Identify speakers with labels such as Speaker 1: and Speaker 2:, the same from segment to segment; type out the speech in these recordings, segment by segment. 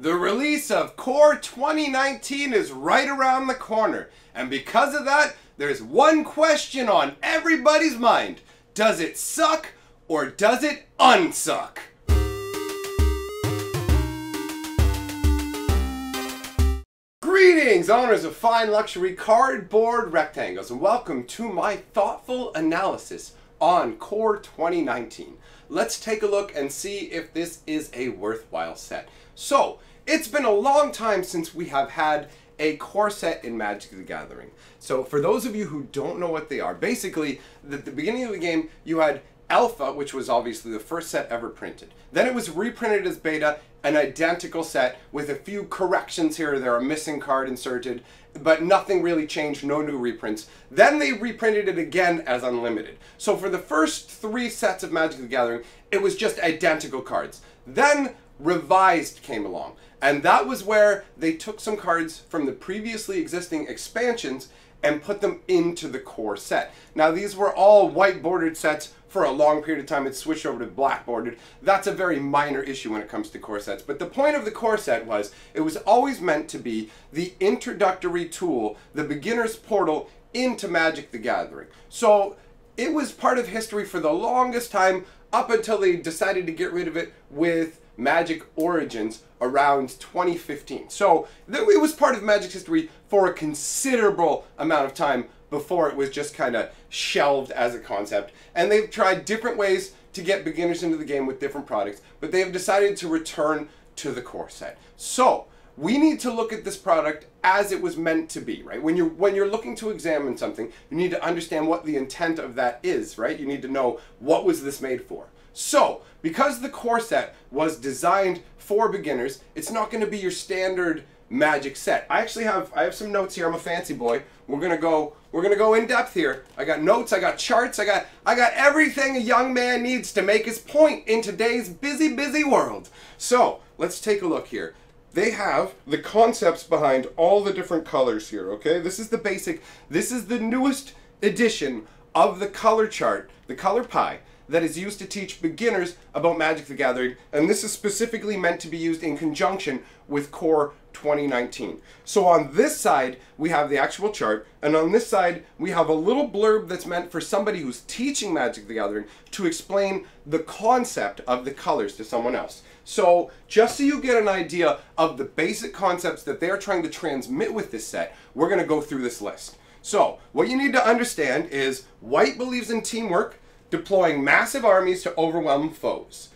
Speaker 1: The release of Core 2019 is right around the corner, and because of that, there's one question on everybody's mind. Does it suck or does it unsuck? Greetings, owners of fine luxury cardboard rectangles, and welcome to my thoughtful analysis on Core 2019. Let's take a look and see if this is a worthwhile set. So, it's been a long time since we have had a core set in Magic the Gathering. So for those of you who don't know what they are, basically at the beginning of the game you had Alpha, which was obviously the first set ever printed. Then it was reprinted as Beta, an identical set with a few corrections here or there, a missing card inserted, but nothing really changed, no new reprints. Then they reprinted it again as Unlimited. So for the first 3 sets of Magic the Gathering, it was just identical cards. Then Revised came along, and that was where they took some cards from the previously existing expansions and put them into the core set. Now these were all white bordered sets for a long period of time. It switched over to black bordered. That's a very minor issue when it comes to core sets. But the point of the core set was it was always meant to be the introductory tool, the beginner's portal into Magic the Gathering. So it was part of history for the longest time up until they decided to get rid of it with Magic Origins around 2015. So it was part of Magic history for a considerable amount of time before it was just kind of shelved as a concept. And they've tried different ways to get beginners into the game with different products, but they have decided to return to the core set. So we need to look at this product as it was meant to be, right? When you're looking to examine something, you need to understand what the intent of that is, right? You need to know, what was this made for? So, because the core set was designed for beginners, it's not going to be your standard Magic set. I have some notes here. I'm a fancy boy. We're gonna go in depth here. I got notes, I got charts, I got everything a young man needs to make his point in today's busy world. So, let's take a look here. They have the concepts behind all the different colors here, okay? This is the basic, this is the newest edition of the color chart, the color pie, that is used to teach beginners about Magic the Gathering, and this is specifically meant to be used in conjunction with Core 2019. So on this side, we have the actual chart, and on this side, we have a little blurb that's meant for somebody who's teaching Magic the Gathering to explain the concept of the colors to someone else. So just so you get an idea of the basic concepts that they're trying to transmit with this set, we're going to go through this list. So what you need to understand is white believes in teamwork, deploying massive armies to overwhelm foes.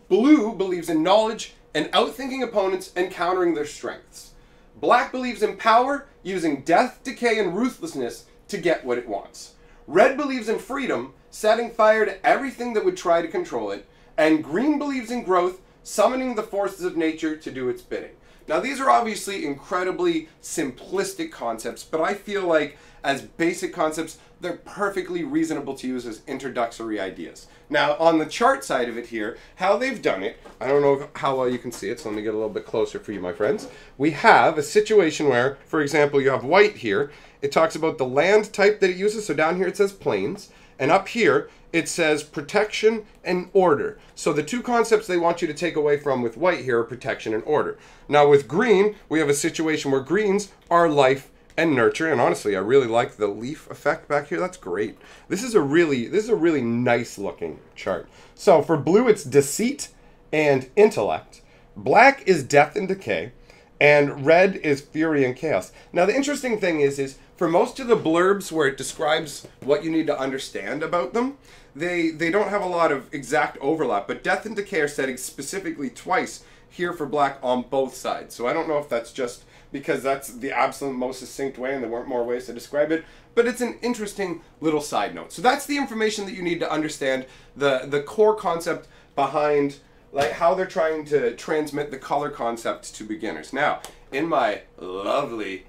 Speaker 1: Blue believes in knowledge and outthinking opponents and countering their strengths. Black believes in power, using death, decay, and ruthlessness to get what it wants. Red believes in freedom, setting fire to everything that would try to control it. And green believes in growth, summoning the forces of nature to do its bidding. Now these are obviously incredibly simplistic concepts, but I feel like as basic concepts, they're perfectly reasonable to use as introductory ideas. Now, on the chart side of it here, how they've done it, I don't know how well you can see it, so let me get a little bit closer for you, my friends. We have a situation where, for example, you have white here. It talks about the land type that it uses, so down here it says plains, and up here it says protection and order. So the two concepts they want you to take away from with white here are protection and order. Now with green, we have a situation where greens are life and nurture, and honestly, I really like the leaf effect back here. That's great. This is a really nice looking chart. So for blue, it's deceit and intellect. Black is death and decay, and red is fury and chaos. Now the interesting thing is for most of the blurbs where it describes what you need to understand about them, they don't have a lot of exact overlap, but death and decay are said specifically twice here for black on both sides. So I don't know if that's just because that's the absolute most succinct way and there weren't more ways to describe it, but it's an interesting little side note. So that's the information that you need to understand, the core concept behind like how they're trying to transmit the color concept to beginners. Now, in my lovely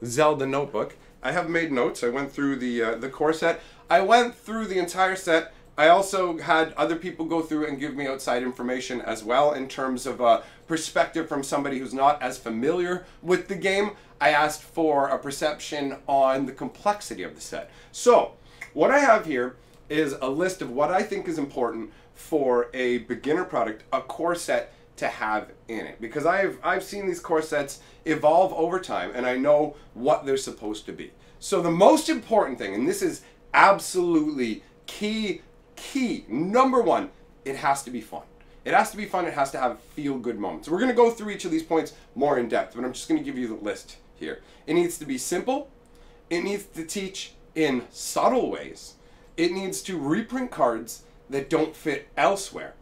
Speaker 1: Zelda notebook, I have made notes. I went through the core set. I went through the entire set. I also had other people go through and give me outside information as well in terms of perspective from somebody who's not as familiar with the game. I asked for a perception on the complexity of the set. So, what I have here is a list of what I think is important for a beginner product, a core set to have in it, because I've seen these core sets evolve over time, and I know what they're supposed to be. So the most important thing, and this is absolutely key, number one, it has to be fun. It has to be fun. It has to have feel-good moments. We're going to go through each of these points more in depth, but I'm just going to give you the list here. It needs to be simple. It needs to teach in subtle ways. It needs to reprint cards that don't fit elsewhere.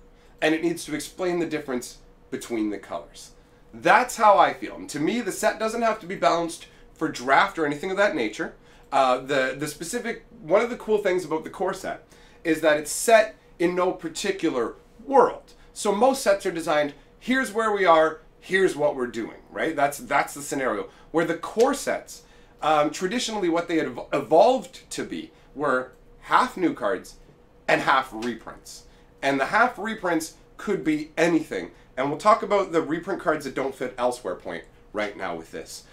Speaker 1: And it needs to explain the difference between the colors. That's how I feel. And to me, the set doesn't have to be balanced for draft or anything of that nature. One of the cool things about the core set is that it's set in no particular world. So most sets are designed, here's where we are, here's what we're doing, right? That's the scenario. Where the core sets, traditionally what they had evolved to be were half new cards and half reprints. And the half reprints could be anything. And we'll talk about the reprint cards that don't fit elsewhere point right now with this.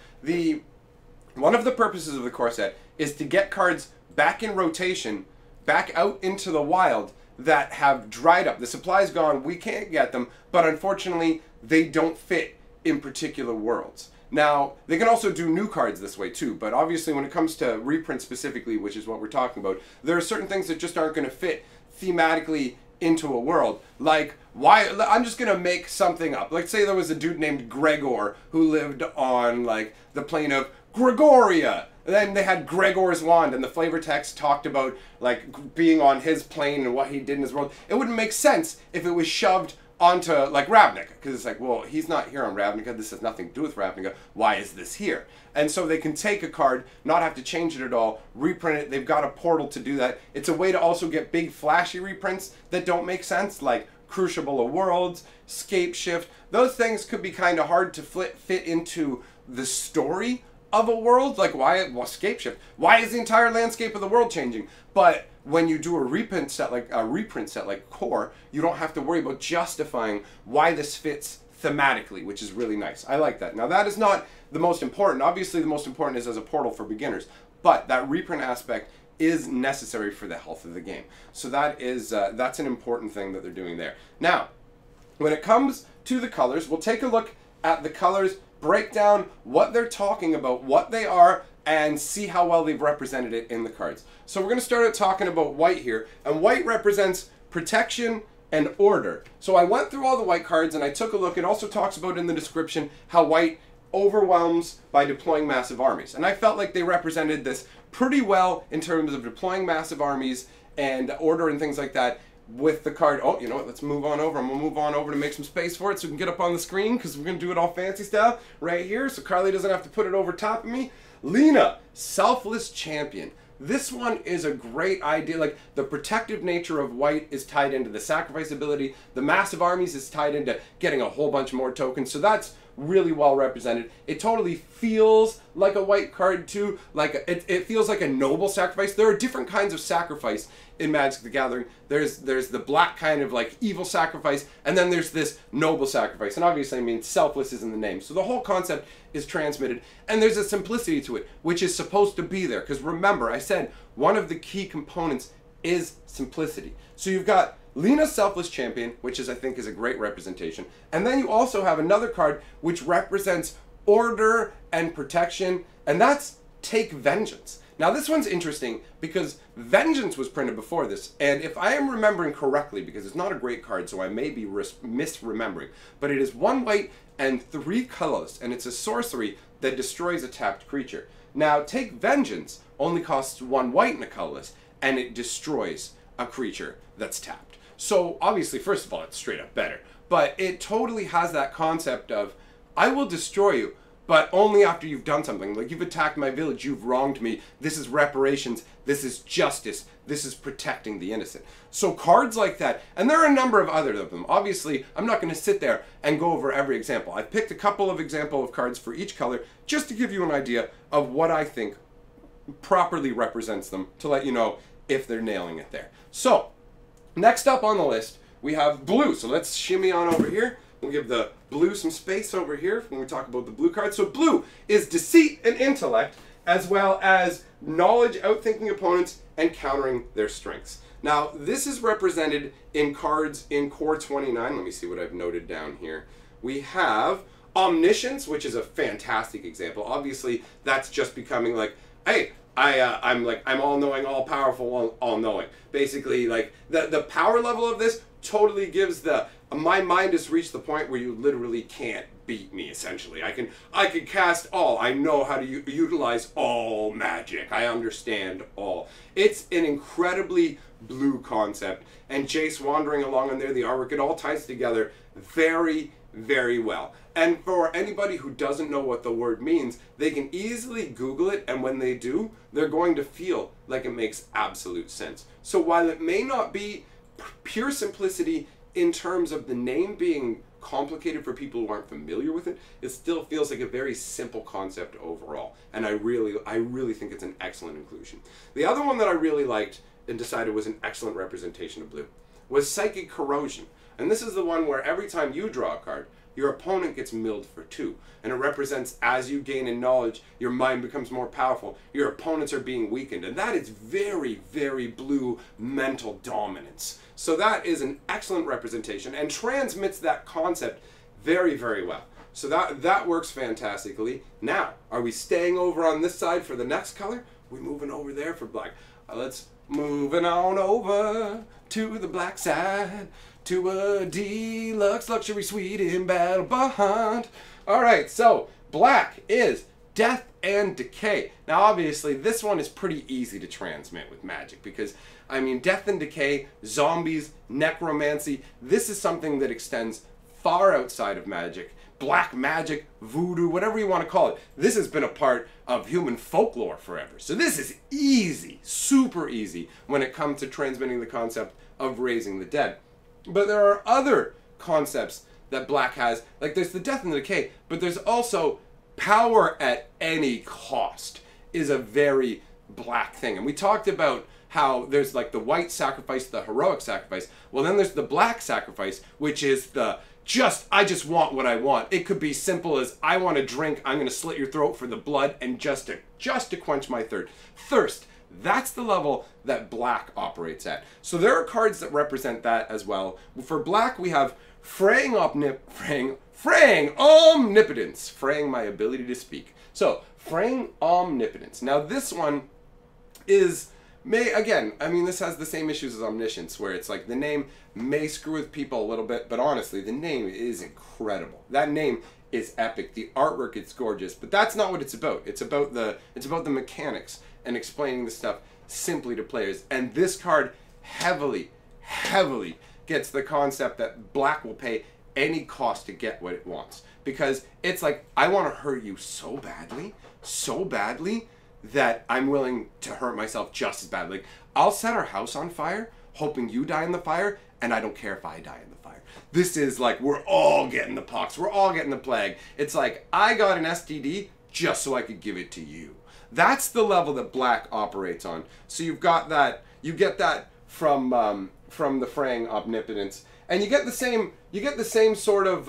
Speaker 1: One of the purposes of the core set is to get cards back in rotation, back out into the wild, that have dried up. The supply's gone, we can't get them, but unfortunately they don't fit in particular worlds. Now, they can also do new cards this way too, but obviously when it comes to reprint specifically, which is what we're talking about, there are certain things that just aren't going to fit thematically into a world. Like, why, I'm just going to make something up. Let's say there was a dude named Gregor who lived on, like, the plane of Gregoria. And then they had Gregor's wand, and the flavor text talked about, like, being on his plane and what he did in his world. It wouldn't make sense if it was shoved onto, like, Ravnica, because it's like, well, he's not here on Ravnica, this has nothing to do with Ravnica, why is this here? And so they can take a card, not have to change it at all, reprint it, they've got a portal to do that. It's a way to also get big flashy reprints that don't make sense, like Crucible of Worlds, Scape Shift. Those things could be kind of hard to fit into the story of a world. Like, why, well, Scape Shift, why is the entire landscape of the world changing? But when you do a reprint set like Core, you don't have to worry about justifying why this fits thematically, which is really nice. I like that. Now, that is not the most important. Obviously, the most important is as a portal for beginners, but that reprint aspect is necessary for the health of the game. So that is that's an important thing that they're doing there. Now, when it comes to the colors, we'll take a look at the colors, break down what they're talking about, what they are, and see how well they've represented it in the cards. So we're going to start out talking about white here, and white represents protection and order. So I went through all the white cards and I took a look. It also talks about in the description how white overwhelms by deploying massive armies. And I felt like they represented this pretty well in terms of deploying massive armies and order and things like that with the card. Oh, you know what, let's move on over. I'm going to move on over to make some space for it so we can get up on the screen, because we're going to do it all fancy style right here so Carly doesn't have to put it over top of me. Lena, Selfless Champion. This one is a great idea. Like, the protective nature of white is tied into the sacrifice ability. The massive armies is tied into getting a whole bunch more tokens. So that's really well represented. It totally feels like a white card too. Like, it feels like a noble sacrifice. There are different kinds of sacrifice in Magic the Gathering. There's the black kind of like evil sacrifice, and then there's this noble sacrifice. And obviously, I mean, selfless is in the name. So the whole concept is transmitted, and there's a simplicity to it, which is supposed to be there. Because remember, I said one of the key components is simplicity. So you've got Lena, Selfless Champion, which I think is a great representation. And then you also have another card which represents order and protection, and that's Take Vengeance. Now this one's interesting because Vengeance was printed before this, and if I am remembering correctly, because it's not a great card, so I may be misremembering, but it is 1 white and 3 colorless, and it's a sorcery that destroys a tapped creature. Now, Take Vengeance only costs 1 white and a colorless, and it destroys a creature that's tapped. So obviously, first of all, it's straight up better, but it totally has that concept of, I will destroy you, but only after you've done something. Like, you've attacked my village, you've wronged me, this is reparations, this is justice, this is protecting the innocent. So cards like that, and there are a number of other of them. Obviously, I'm not going to sit there and go over every example. I've picked a couple of examples of cards for each color just to give you an idea of what I think properly represents them, to let you know if they're nailing it there. So, next up on the list, we have blue. So let's shimmy on over here. We'll give the blue some space over here when we talk about the blue cards. So blue is deceit and intellect, as well as knowledge, outthinking opponents, and countering their strengths. Now, this is represented in cards in Core 29. Let me see what I've noted down here. We have Omniscience, which is a fantastic example. Obviously, that's just becoming like, hey, I'm all-knowing, all-powerful, all-knowing. Basically, like, the power level of this totally gives my mind has reached the point where you literally can't beat me, essentially. I can cast all. I know how to utilize all magic. I understand all. It's an incredibly blue concept, and Jace wandering along in there, the artwork, it all ties together very, very well. And for anybody who doesn't know what the word means, they can easily Google it, and when they do, they're going to feel like it makes absolute sense. So while it may not be pure simplicity in terms of the name being complicated for people who aren't familiar with it, it still feels like a very simple concept overall. And I really think it's an excellent inclusion. The other one that I really liked and decided was an excellent representation of blue was Psychic Corrosion. And this is the one where every time you draw a card, your opponent gets milled for 2. And it represents as you gain in knowledge, your mind becomes more powerful. Your opponents are being weakened. And that is very, very blue mental dominance. So that is an excellent representation and transmits that concept very, very well. So that works fantastically. Now, are we staying over on this side for the next color? We're moving over there for black. Let's moving on over to the black side. To a deluxe luxury suite in Battle Bond. Alright, so black is Death and Decay. Now obviously this one is pretty easy to transmit with magic because, I mean, Death and Decay, zombies, necromancy, this is something that extends far outside of magic. Black magic, voodoo, whatever you want to call it. This has been a part of human folklore forever. So this is easy, super easy when it comes to transmitting the concept of raising the dead. But there are other concepts that black has, like there's the Death and the Decay, but there's also power at any cost is a very black thing. And we talked about how there's like the white sacrifice, the heroic sacrifice. Well, then there's the black sacrifice, which is the I just want what I want. It could be simple as I want a drink, I'm going to slit your throat for the blood and just to quench my thirst. That's the level that black operates at. So there are cards that represent that as well. For black, we have fraying omnipotence, fraying my ability to speak. So fraying omnipotence. Now this one is again, I mean, this has the same issues as omniscience, where it's like the name may screw with people a little bit, but honestly, the name is incredible. That name is epic. The artwork is gorgeous, but that's not what it's about. It's about the mechanics and explaining the stuff simply to players. And this card heavily gets the concept that black will pay any cost to get what it wants. Because it's like, I want to hurt you so badly that I'm willing to hurt myself just as badly. I'll set our house on fire, hoping you die in the fire, and I don't care if I die in the fire. This is like, we're all getting the pox, we're all getting the plague. It's like, I got an STD just so I could give it to you. That's the level that black operates on. So you've got that, you get that from the fraying omnipotence, and you get the same sort of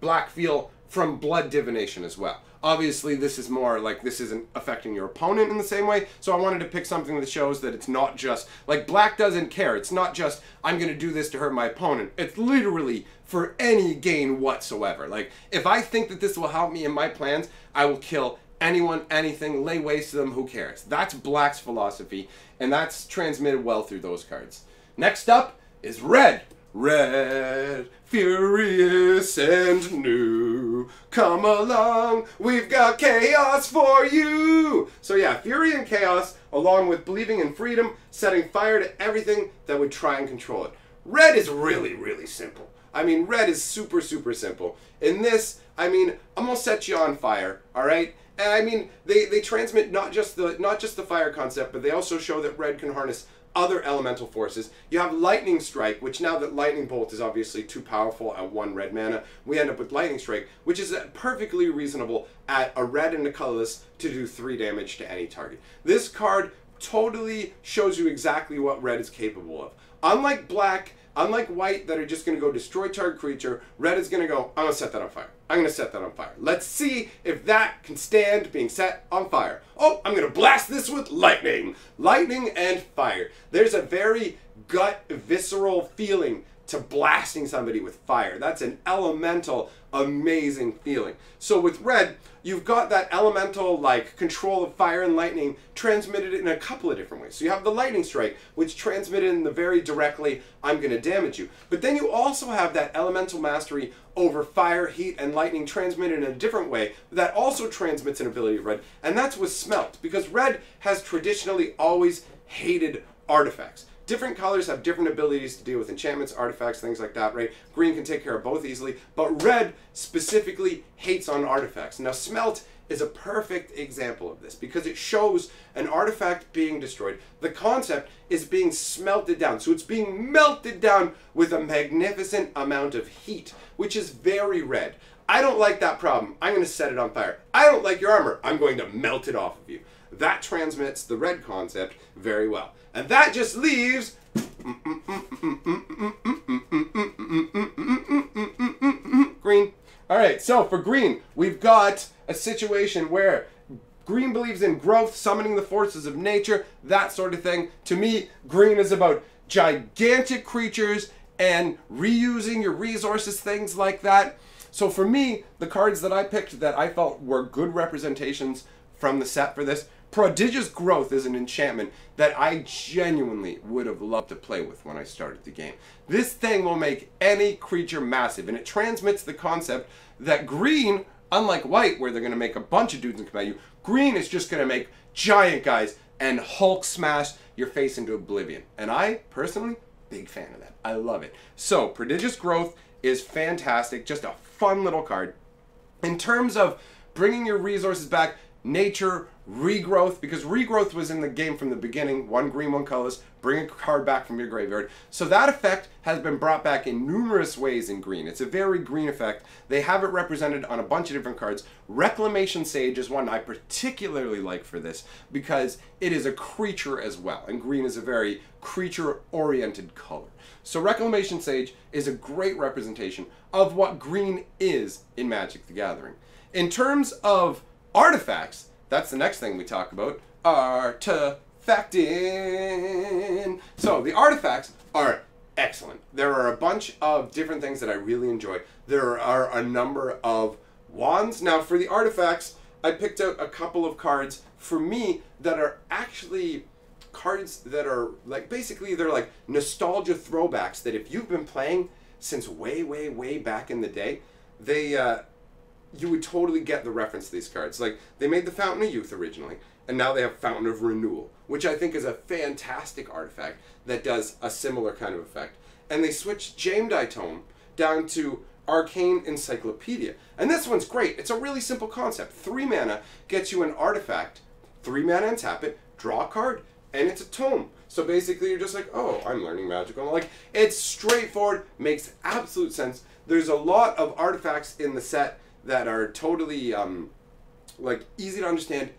Speaker 1: black feel from blood divination as well. Obviously, this is more like this isn't affecting your opponent in the same way, so I wanted to pick something that shows that it's not just, like, black doesn't care. It's not just, I'm going to do this to hurt my opponent. It's literally for any gain whatsoever. Like, if I think that this will help me in my plans, I will kill anyone, anything, lay waste to them, who cares? That's black's philosophy, and that's transmitted well through those cards. Next up is red. Red, furious and new. Come along, we've got chaos for you. So yeah, fury and chaos, along with believing in freedom, setting fire to everything that would try and control it. Red is really simple. I mean, red is super simple. In this, I mean, I'm gonna set you on fire, all right? And I mean, they transmit not just the fire concept, but they also show that red can harness other elemental forces. You have Lightning Strike, which now that Lightning Bolt is obviously too powerful at 1 red mana, we end up with Lightning Strike, which is perfectly reasonable at a red and a colorless to do 3 damage to any target. This card totally shows you exactly what red is capable of. Unlike black, Unlike white that are just going to go destroy target creature, red is going to go, I'm going to set that on fire. I'm going to set that on fire. Let's see if that can stand being set on fire. Oh, I'm going to blast this with lightning. Lightning and fire. There's a very gut, visceral feeling to blasting somebody with fire. That's an elemental, amazing feeling. So with red, you've got that elemental like control of fire and lightning transmitted in a couple of different ways. So you have the lightning strike, which transmitted in the very directly, I'm going to damage you. But then you also have that elemental mastery over fire, heat, and lightning transmitted in a different way that also transmits an ability of red, and that's with smelt, because red has traditionally always hated artifacts. Different colors have different abilities to deal with enchantments, artifacts, things like that, right? Green can take care of both easily, but red specifically hates on artifacts. Now, smelt is a perfect example of this because it shows an artifact being destroyed. The concept is being smelted down. So it's being melted down with a magnificent amount of heat, which is very red. I don't like that problem. I'm going to set it on fire. I don't like your armor. I'm going to melt it off of you. That transmits the red concept very well. And that just leaves green. All right, so for green, we've got a situation where green believes in growth, summoning the forces of nature, that sort of thing. To me, green is about gigantic creatures and reusing your resources, things like that. So for me, the cards that I picked that I felt were good representations from the set for this, Prodigious Growth is an enchantment that I genuinely would have loved to play with when I started the game. This thing will make any creature massive, and it transmits the concept that green, unlike white, where they're going to make a bunch of dudes and come at you, green is just going to make giant guys and Hulk smash your face into oblivion. And I, personally, big fan of that. I love it. So, Prodigious Growth is fantastic, just a fun little card. In terms of bringing your resources back, nature, regrowth, because regrowth was in the game from the beginning, one green, one colorless, bring a card back from your graveyard. So that effect has been brought back in numerous ways in green. It's a very green effect. They have it represented on a bunch of different cards. Reclamation Sage is one I particularly like for this because it is a creature as well, and green is a very creature-oriented color. So Reclamation Sage is a great representation of what green is in Magic the Gathering. In terms of artifacts, that's the next thing we talk about. Artifacting. So the artifacts are excellent. There are a bunch of different things that I really enjoy. There are a number of wands. Now for the artifacts, I picked out a couple of cards for me that are actually cards that are like, basically they're like nostalgia throwbacks that if you've been playing since way, way, way back in the day, you would totally get the reference to these cards. Like, they made the Fountain of Youth originally, and now they have Fountain of Renewal, which I think is a fantastic artifact that does a similar kind of effect. And they switched Jamdai Tome down to Arcane Encyclopedia. And this one's great. It's a really simple concept. 3 mana gets you an artifact, 3 mana and tap it, draw a card, and it's a tome. So basically you're just like, oh, I'm learning magical. Like, it's straightforward, makes absolute sense. There's a lot of artifacts in the set that are totally like easy to understand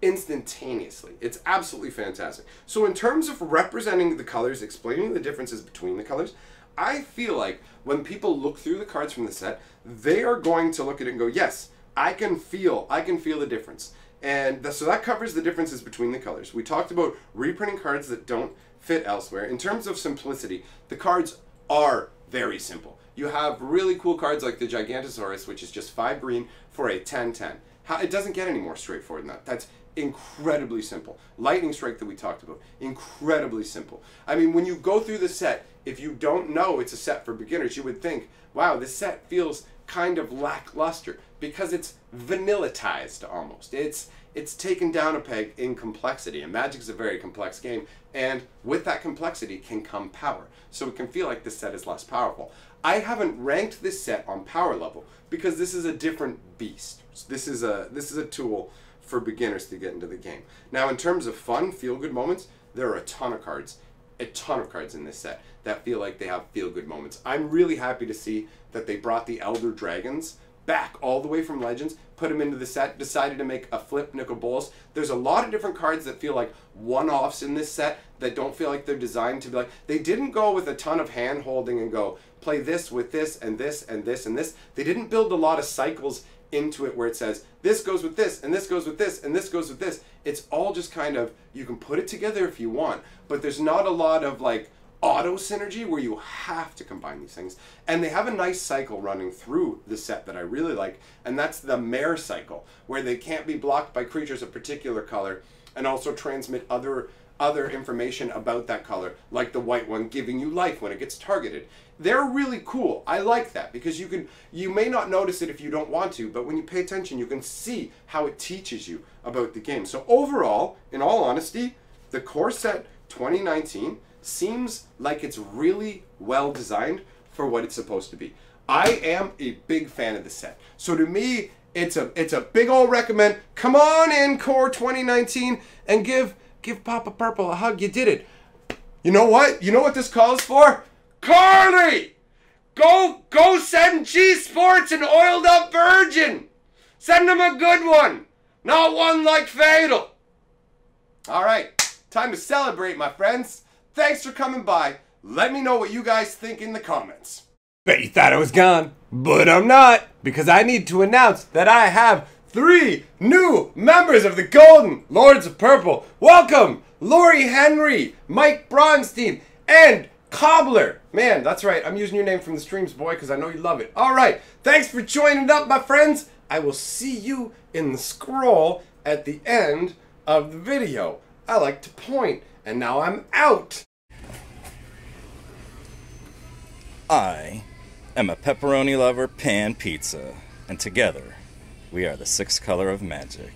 Speaker 1: instantaneously. It's absolutely fantastic. So in terms of representing the colors, explaining the differences between the colors, I feel like when people look through the cards from the set, they are going to look at it and go, yes, I can feel the difference. And so that covers the differences between the colors. We talked about reprinting cards that don't fit elsewhere. In terms of simplicity, the cards are very simple. You have really cool cards like the Gigantosaurus, which is just 5 green for a 10/10. It doesn't get any more straightforward than that. That's incredibly simple. Lightning Strike that we talked about, incredibly simple. I mean, when you go through the set, if you don't know it's a set for beginners, you would think, wow, this set feels kind of lackluster because it's vanillatized almost. It's taken down a peg in complexity, and Magic's a very complex game, and with that complexity can come power. So it can feel like this set is less powerful. I haven't ranked this set on power level because this is a different beast. This is a tool for beginners to get into the game. Now, in terms of fun, feel-good moments, there are a ton of cards in this set that feel like they have feel-good moments. I'm really happy to see that they brought the Elder Dragons back all the way from Legends, put them into the set, decided to make a flip Nicol Bolas. There's a lot of different cards that feel like one-offs in this set that don't feel like they're designed to be like, they didn't go with a ton of hand holding and go, play this with this and this and this and this. They didn't build a lot of cycles into it where it says, this goes with this and this goes with this and this goes with this. It's all just kind of, you can put it together if you want, but there's not a lot of like, auto synergy where you have to combine these things. And they have a nice cycle running through the set that I really like, and that's the mare cycle, where they can't be blocked by creatures of particular color and also transmit other information about that color, like the white one giving you life when it gets targeted. They're really cool. I like that because you may not notice it if you don't want to, but when you pay attention you can see how it teaches you about the game. So overall, in all honesty, the core set 2019 seems like it's really well designed for what it's supposed to be. I am a big fan of the set. So to me, it's a big old recommend. Come on in, Core 2019, and give Papa Purple a hug. You did it. You know what? You know what this calls for? Carly! Go send G Sports an oiled up virgin. Send them a good one. Not one like Fatal. All right, time to celebrate, my friends. Thanks for coming by. Let me know what you guys think in the comments. Bet you thought I was gone, but I'm not, because I need to announce that I have 3 new members of the Golden Lords of Purple. Welcome, Lori Henry, Mike Bronstein, and Cobbler. Man, that's right, I'm using your name from the streams, boy, because I know you love it. All right, thanks for joining up, my friends. I will see you in the scroll at the end of the video. I like to point, and now I'm out.
Speaker 2: I am a pepperoni lover pan pizza, and together we are the 6th color of magic.